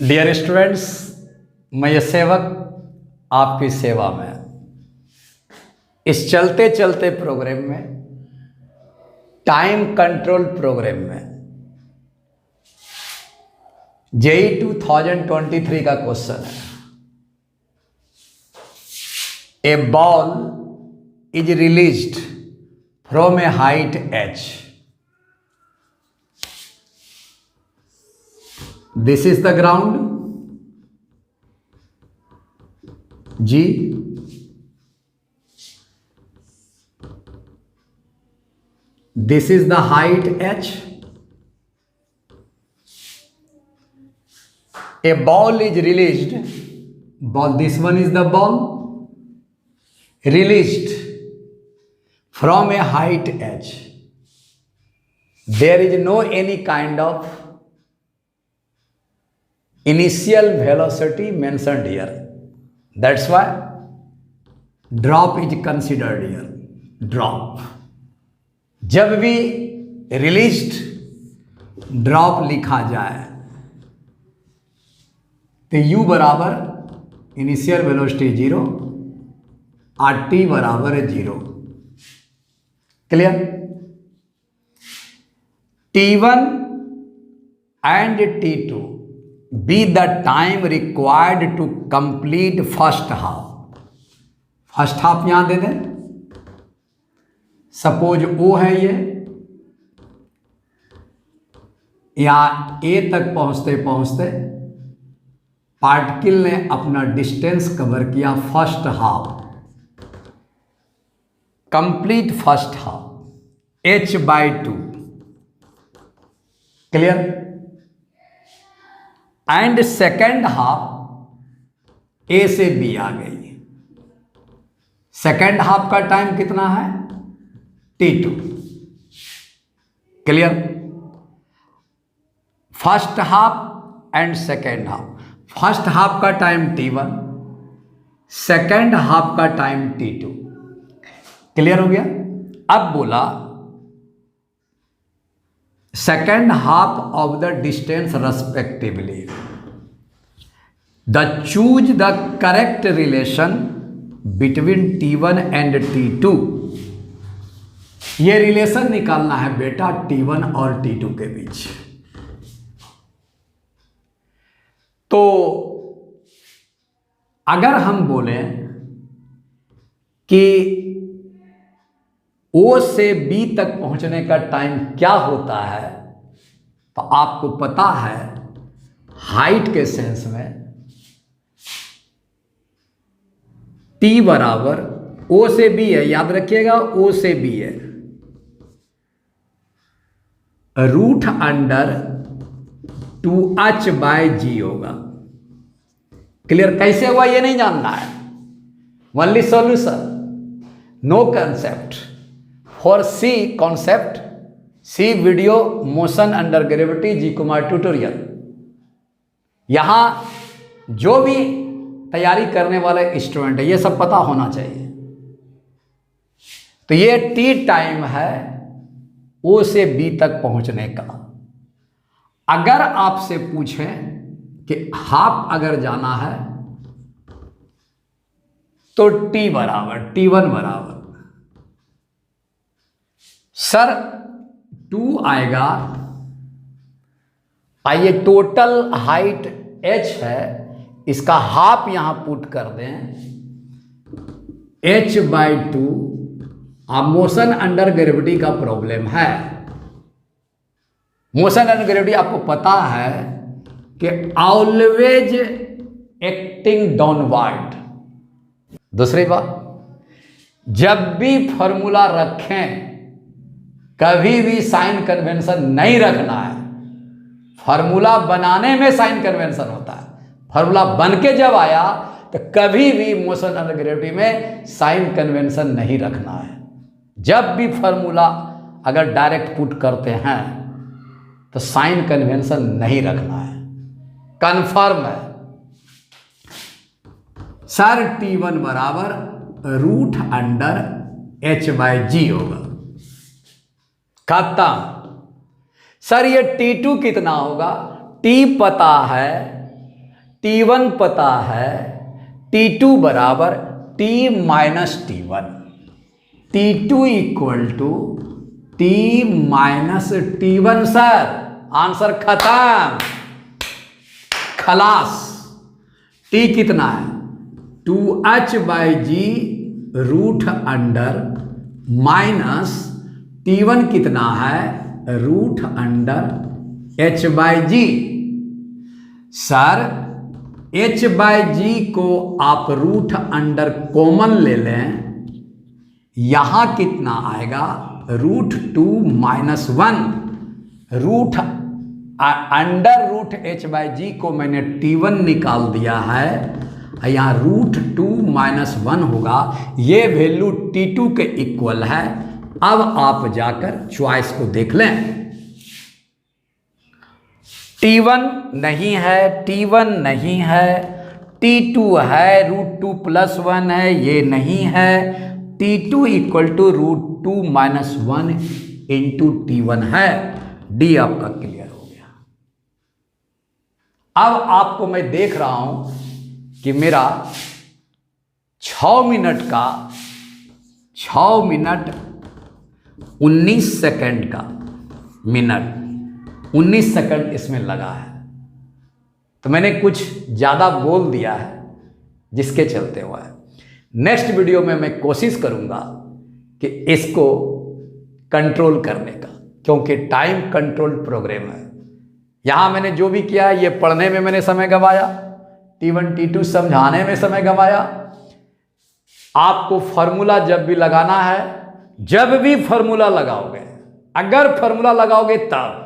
Dear students, मैं ये सेवक आपकी सेवा में इस चलते चलते प्रोग्राम में, टाइम कंट्रोल प्रोग्राम में जेई 2023 का क्वेश्चन है। A ball is released from a height h. This is the ground G. This is the height h. A ball is released. Ball. This one is the ball released from a height h. There is no any kind of initial velocity mentioned here. That's why drop is considered here. Drop. जब भी released drop लिखा जाए तो u बराबर initial velocity 0 और t बराबर 0. Clear? t1 and t2 be the time required to complete first half. First half यहां दे दें. सपोज O है ये, यहां A तक पहुंचते पहुंचते पार्टिकल ने अपना डिस्टेंस कवर किया first half, complete first half h/2. Clear? And second half A से बी आ गई. सेकेंड हाफ का टाइम कितना है? t2. Clear? First half and second half. First half का टाइम t1, सेकेंड हाफ का टाइम t2. क्लियर हो गया? अब बोला second half of the distance respectively. Choose the correct relation between t1 and t2. ये relation निकालना है बेटा t1 और t2 के बीच. तो अगर हम बोलें कि O से B तक पहुंचने का टाइम क्या होता है, तो आपको पता है हाइट के सेंस में T बराबर O से B है. याद रखिएगा O से B है √2h/g होगा. क्लियर? कैसे हुआ ये नहीं जानना है, only solution, no concept. For see concept, see video motion under gravity G Kumar tutorial. यहां जो भी तैयारी करने वाले स्टूडेंट है ये सब पता होना चाहिए. तो ये टी टाइम है ओ से बी तक पहुंचने का. अगर आपसे पूछें कि हाफ अगर जाना है तो टी बराबर t1 बराबर सर 2 आएगा. आइए, टोटल हाइट h है, इसका हाफ यहां पुट कर दें h/2. अब मोशन अंडर ग्रेविटी का प्रॉब्लम है. मोशन अंडर ग्रेविटी आपको पता है कि ऑलवेज एक्टिंग डाउनवर्ड. दूसरी बात, जब भी फॉर्मूला रखें कभी भी साइन कन्वेंशन नहीं रखना है. फॉर्मूला बनाने में साइन कन्वेंशन होता है, फॉर्मूला बन के जब आया तो कभी भी मोशन अंडर ग्रेविटी में साइन कन्वेंशन नहीं रखना है. जब भी फॉर्मूला अगर डायरेक्ट पुट करते हैं तो साइन कन्वेंशन नहीं रखना है. कंफर्म है सर? t1 बराबर √h/g होगा. खत्म. सर ये t2 कितना होगा? t पता है T1 पता है, T2 बराबर T minus T1, T2 equal to T minus T1। Sir answer खत्म, खलास। T कितना है? 2h/g root under minus T1 कितना है? Root under h/g। Sir h/g को आप रूट अंडर कॉमन ले लें, यहां कितना आएगा? √2 minus 1। Root under root h/g को मैंने T1 निकाल दिया है, यहाँ √2 माइनस 1 होगा। ये वैल्यू T2 के इक्वल है। अब आप जाकर चॉइस को देख लें। T1 नहीं है, T1 नहीं है, T2 है, √2 प्लस 1 है, ये नहीं है। T2 equal to √2 minus 1 into T1 है। डी आपका क्लियर हो गया। अब आपको मैं देख रहा हूं कि मेरा 6 मिनट का 6 मिनट 19 सेकंड का मिनट 19 सेकंड इसमें लगा है, तो मैंने कुछ ज़्यादा बोल दिया है, जिसके चलते हुआ है। नेक्स्ट वीडियो में मैं कोशिश करूंगा कि इसको कंट्रोल करने का, क्योंकि टाइम कंट्रोल प्रोग्राम है। यहाँ मैंने जो भी किया, ये पढ़ने में मैंने समय गंवाया, T1 T2 समझाने में समय गंवाया। आपको फॉर्मूला जब भी लगाना है, जब भी फॉर्मूला लगाओगे, अगर फॉर्मूला लगाओगे तब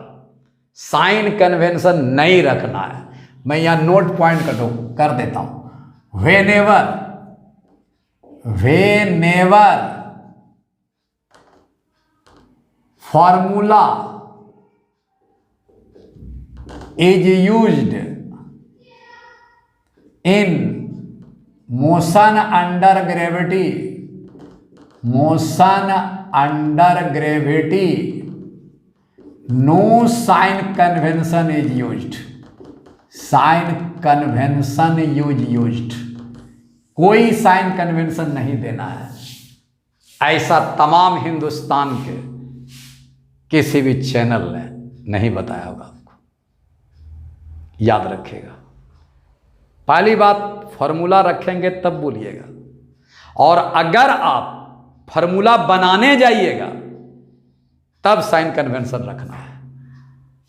साइन कन्वेंशन नहीं रखना है। मैं यहां नोट पॉइंट कर देता हूं। Whenever formula is used in motion under gravity, no sign convention is used. Sign convention used, कोई साइन कन्वेंशन नहीं देना है। ऐसा तमाम हिंदुस्तान के किसी भी चैनल ने नहीं बताया होगा आपको, याद रखिएगा। पहली बात, फॉर्मूला रखेंगे तब बोलिएगा, और अगर आप फॉर्मूला बनाने जाइएगा तब साइन कन्वेंशन रखना है।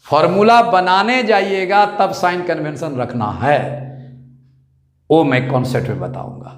फॉर्मूला बनाने जाइएगा तब साइन कन्वेंशन रखना है, वो मैं कॉन्सेप्ट में बताऊंगा।